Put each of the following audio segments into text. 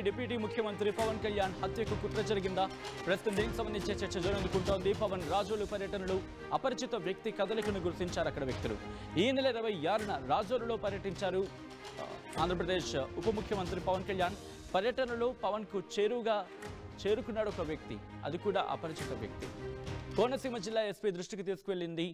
Deputy ముఖ్యమంత్రి పవన్ కళ్యాణ్ హత్యకు కుట్ర జరిగిందా? ప్రస్తుతం దీనికి సంబంధించి చర్చ జరుగుతుంటోంది. పవన్ రాజోలు పర్యటనలో అపరిచిత వ్యక్తి కదలికను గుర్తించారు అక్కడ వ్యక్తులు. ఈ నెల 26న రాజోలులో పర్యటించారు ఆంధ్రప్రదేశ్ ఉప ముఖ్యమంత్రి పవన్ కళ్యాణ్. పర్యటనలో పవన్ కు చేరుకున్నాడు ఒక వ్యక్తి, అది కూడా అపరిచిత వ్యక్తి. కోనసీమ జిల్లా ఎస్పీ దృష్టికి తీసుకువెళ్ళింది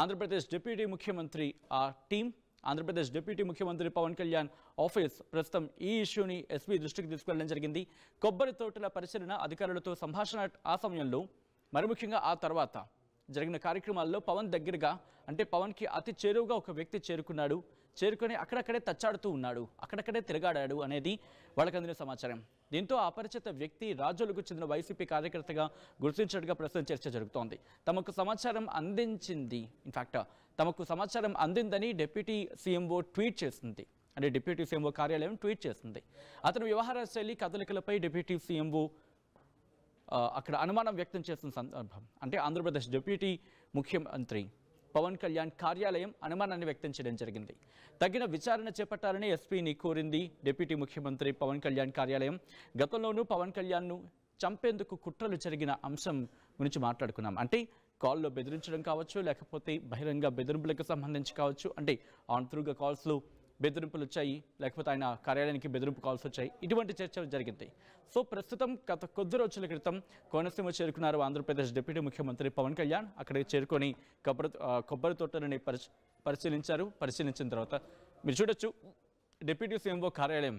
ఆంధ్రప్రదేశ్ డిప్యూటీ ముఖ్యమంత్రి ఆ టీం. ఆంధ్రప్రదేశ్ డిప్యూటీ ముఖ్యమంత్రి పవన్ కళ్యాణ్ ఆఫీస్ ప్రస్తుతం ఈ ఇష్యూని ఎస్పీ దృష్టికి తీసుకెళ్లడం జరిగింది. కొబ్బరి తోటల పరిశీలన అధికారులతో సంభాషణ ఆ సమయంలో, మరి ముఖ్యంగా ఆ తర్వాత జరిగిన కార్యక్రమాల్లో పవన్ దగ్గరగా, అంటే పవన్కి అతి చేరువుగా ఒక వ్యక్తి చేరుకొని అక్కడక్కడే తచ్చాడుతూ ఉన్నాడు, అక్కడక్కడే తిరగాడాడు అనేది వాళ్ళకి అందిన సమాచారం. దీంతో అపరిచిత వ్యక్తి రాజోలుకు చెందిన వైసీపీ కార్యకర్తగా గుర్తించినట్టుగా ప్రస్తుతం చర్చ జరుగుతోంది. తమకు సమాచారం అందిందని డిప్యూటీ సీఎంఓ ట్వీట్ చేసింది. అంటే డిప్యూటీ సీఎంఓ కార్యాలయం ట్వీట్ చేసింది. అతని వ్యవహార శైలి కదలికలపై డిప్యూటీ సీఎంఓ అక్కడ అనుమానం వ్యక్తం చేస్తున్న సందర్భం, అంటే ఆంధ్రప్రదేశ్ డిప్యూటీ ముఖ్యమంత్రి పవన్ కళ్యాణ్ కార్యాలయం అనుమానాన్ని వ్యక్తం చేయడం జరిగింది. తగిన విచారణ చేపట్టాలని ఎస్పీని కోరింది డిప్యూటీ ముఖ్యమంత్రి పవన్ కళ్యాణ్ కార్యాలయం. గతంలోనూ పవన్ కళ్యాణ్ను చంపేందుకు కుట్రలు జరిగిన అంశం గురించి మాట్లాడుకున్నాం. అంటే కాల్లో బెదిరించడం కావచ్చు, లేకపోతే బహిరంగ బెదిరింపులకు సంబంధించి కావచ్చు, అంటే ఆన్ త్రూగా కాల్స్లో బెదిరింపులు వచ్చాయి, లేకపోతే ఆయన కార్యాలయానికి బెదిరింపు కాల్స్ వచ్చాయి. ఇటువంటి చర్చ జరిగింది. సో ప్రస్తుతం గత కొద్ది రోజుల క్రితం కోనసీమ చేరుకున్నారు ఆంధ్రప్రదేశ్ డిప్యూటీ ముఖ్యమంత్రి పవన్ కళ్యాణ్. అక్కడికి చేరుకొని కొబ్బరి తోటలని పరిశీలించిన తర్వాత మీరు చూడొచ్చు డిప్యూటీ సీఎంఓ కార్యాలయం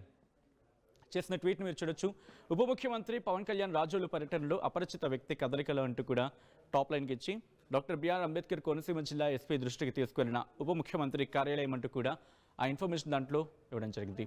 చేసిన ట్వీట్ని మీరు చూడొచ్చు. ఉప ముఖ్యమంత్రి పవన్ కళ్యాణ్ రాజోలు పర్యటనలో అపరిచిత వ్యక్తి కదలికలు అంటూ కూడా టాప్ లైన్కి ఇచ్చి డాక్టర్ బిఆర్ అంబేద్కర్ కోనసీమ జిల్లా ఎస్పీ దృష్టికి తీసుకెళ్లిన ఉప ముఖ్యమంత్రి కార్యాలయం అంటూ కూడా ఆ ఇన్ఫర్మేషన్ దాంట్లో ఇవ్వడం జరిగింది.